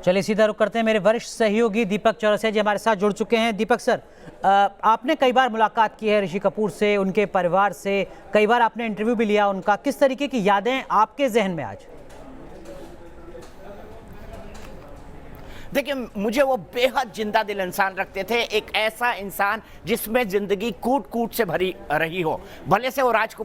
चलिए सीधा रुख करते हैं। मेरे वरिष्ठ सहयोगी दीपक चौरसिया जी हमारे साथ जुड़ चुके हैं। दीपक सर, आपने कई बार मुलाकात की है ऋषि कपूर से, उनके परिवार से, कई बार आपने इंटरव्यू भी लिया उनका। किस तरीके की यादें आपके जहन में आज? देखिए, मुझे वो बेहद जिंदा दिल इंसान रखते थे, एक ऐसा इंसान जिसमें जिंदगी कूट कूट से भरी रही हो। भले से वो राज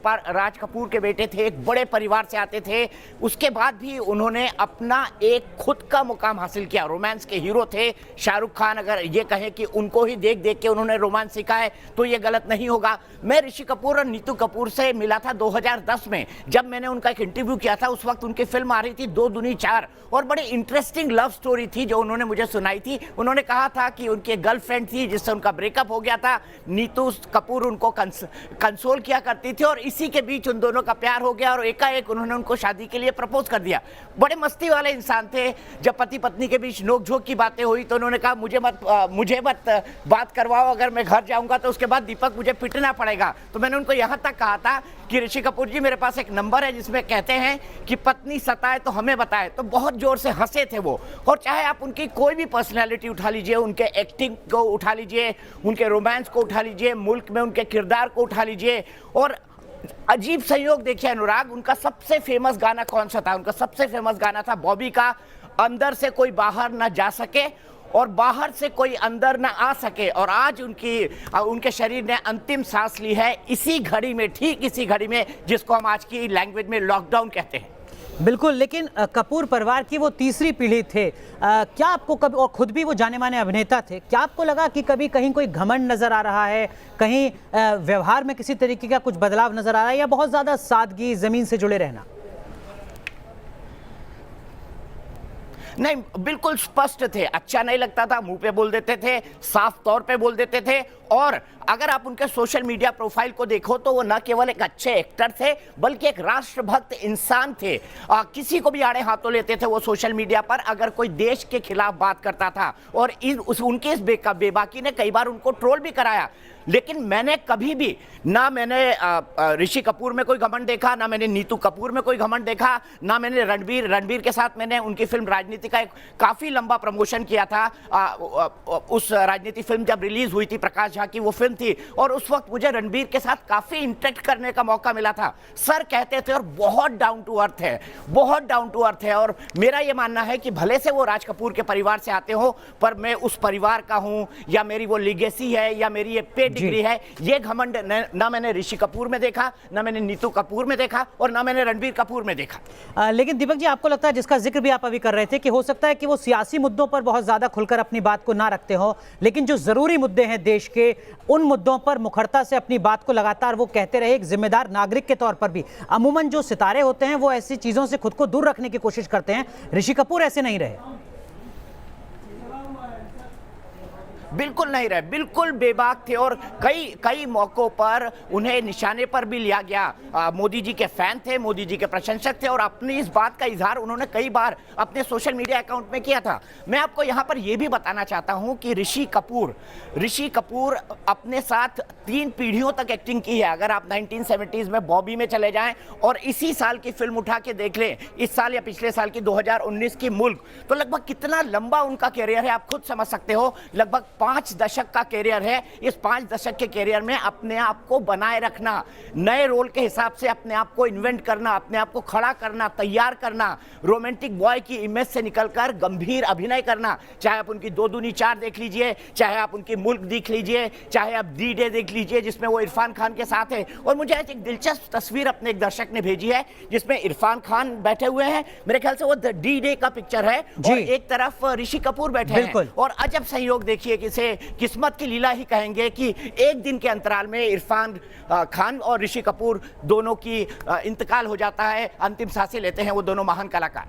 कपूर के बेटे थे, एक बड़े परिवार से आते थे, उसके बाद भी उन्होंने अपना एक खुद का मुकाम हासिल किया। रोमांस के हीरो थे शाहरुख खान। अगर ये कहें कि उनको ही देख देख के उन्होंने रोमांस सीखा है तो ये गलत नहीं होगा। मैं ऋषि कपूर और नीतू कपूर से मिला था 2010 में, जब मैंने उनका एक इंटरव्यू किया था। उस वक्त उनकी फिल्म आ रही थी दो दूनी चार, और बड़ी इंटरेस्टिंग लव स्टोरी थी जो उन्होंने मुझे सुनाई थी। उन्होंने कहा था कि उनकी गर्लफ्रेंड थी जिससे उनका ब्रेकअप हो गया था। नीतू कपूर उनको कंसोल किया करती थी, और इसी के बीच उन दोनों का प्यार हो गया और एकाएक उन्होंने उनको शादी के लिए प्रपोज कर दिया। बड़े मस्ती वाले इंसान थे। जब पति पत्नी के बीच नोकझोंक की बातें हुई तो उन्होंने कहा मुझे मत बात करवाओ, अगर मैं घर जाऊंगा तो उसके बाद दीपक मुझे पिटना पड़ेगा। तो मैंने उनको यहां तक कहा था कि ऋषि कपूर जी, मेरे पास एक नंबर है जिसमें कहते हैं कि पत्नी सताए तो हमें बताए। तो बहुत जोर से हंसे थे वो। और चाहे आप उनकी कोई भी पर्सनैलिटी उठा लीजिए, उनके एक्टिंग को उठा लीजिए, उनके रोमांस को उठा लीजिए, मुल्क में उनके किरदार को उठा लीजिए। और अजीब संयोग देखिए अनुराग, उनका सबसे फेमस गाना कौन सा था? उनका सबसे फेमस गाना था बॉबी का, अंदर से कोई बाहर ना जा सके और बाहर से कोई अंदर ना आ सके। और आज उनके शरीर ने अंतिम सांस ली है इसी घड़ी में, ठीक इसी घड़ी में, जिसको हम आज की लैंग्वेज में लॉकडाउन कहते हैं। बिल्कुल, लेकिन कपूर परिवार की वो तीसरी पीढ़ी थे। क्या आपको कभी, और खुद भी वो जाने माने अभिनेता थे, क्या आपको लगा कि कभी कहीं कोई घमंड नजर आ रहा है, कहीं व्यवहार में किसी तरीके का कुछ बदलाव नजर आ रहा है, या बहुत ज्यादा सादगी, जमीन से जुड़े रहना? नहीं, बिल्कुल स्पष्ट थे। अच्छा नहीं लगता था मुंह पे बोल देते थे, साफ तौर पे बोल देते थे। और अगर आप उनके सोशल मीडिया प्रोफाइल को देखो तो वो न केवल एक अच्छे एक्टर थे बल्कि एक राष्ट्रभक्त इंसान थे। किसी को भी आड़े हाथों लेते थे वो सोशल मीडिया पर, अगर कोई देश के खिलाफ बात करता था। और उनकी इस बेबाकी ने कई बार उनको ट्रोल भी कराया। लेकिन मैंने कभी भी, ना मैंने ऋषि कपूर में कोई घमंड देखा, ना मैंने नीतू कपूर में कोई घमंड देखा, ना मैंने रणबीर के साथ मैंने उनकी फिल्म राजनीति का एक काफी लंबा प्रमोशन किया था। उस राजनीति फिल्म जब रिलीज हुई थी, प्रकाश झा की वो फिल्म थी, और उस वक्त मुझे रणबीर के साथ काफी इंटरेक्ट करने का मौका मिला था। सर कहते थे, और बहुत डाउन टू अर्थ है, बहुत डाउन टू अर्थ है। और मेरा ये मानना है कि भले से वो राज कपूर के परिवार से आते हो, पर मैं उस परिवार का हूं, या मेरी वो लीगेसी है, या मेरी ये पेड डिग्री है, ये घमंड ना मैंने ऋषि कपूर में देखा, ना मैंने नीतू कपूर में देखा, और ना मैंने रणबीर कपूर में देखा। लेकिन दीपक जी, आपको लगता है, जिसका जिक्र भी आप अभी कर रहे थे, कि हो सकता है कि वो सियासी मुद्दों पर बहुत ज्यादा खुलकर अपनी बात को ना रखते हो, लेकिन जो जरूरी मुद्दे हैं देश के, उन मुद्दों पर मुखरता से अपनी बात को लगातार वो कहते रहे, एक जिम्मेदार नागरिक के तौर पर भी? अमूमन जो सितारे होते हैं वो ऐसी चीजों से खुद को दूर रखने की कोशिश करते हैं, ऋषि कपूर ऐसे नहीं रहे। बिल्कुल नहीं रहे, बिल्कुल बेबाक थे। और कई मौकों पर उन्हें निशाने पर भी लिया गया। मोदी जी के फैन थे, मोदी जी के प्रशंसक थे, और अपनी इस बात का इजहार उन्होंने कई बार अपने सोशल मीडिया अकाउंट में किया था। मैं आपको यहां पर यह भी बताना चाहता हूं कि ऋषि कपूर अपने साथ 3 पीढ़ियों तक एक्टिंग की है। अगर आप 1970s में बॉबी में चले जाएं और इसी साल की फिल्म उठा के देख लें, इस साल या पिछले साल की 2019 की मुल्क, तो लगभग कितना लंबा उनका कैरियर है आप खुद समझ सकते हो। लगभग 5 दशक का कैरियर है। इस 5 दशक के कैरियर में अपने आप को बनाए रखना, नए रोल के हिसाब से अपने आप को इन्वेंट करना, अपने आप को खड़ा करना, तैयार करना, रोमांटिक बॉय की इमेज से निकलकर गंभीर अभिनय करना। चाहे आप उनकी दो दूनी चार देख लीजिए, चाहे आप उनकी मुल्क देख लीजिए, चाहे आप डी डे देख लीजिए जिसमें वो इरफान खान के साथ है। और मुझे आज एक दिलचस्प तस्वीर अपने एक दर्शक ने भेजी है जिसमें इरफान खान बैठे हुए हैं, मेरे ख्याल से वो डी डे का पिक्चर है, और एक तरफ ऋषि कपूर बैठे हैं। और अजब संयोग देखिए, किसे किस्मत की लीला ही कहेंगे कि एक दिन के अंतराल में इरफान खान और ऋषि कपूर दोनों की इंतकाल हो जाता है, अंतिम सांसें लेते हैं वो दोनों महान कलाकार।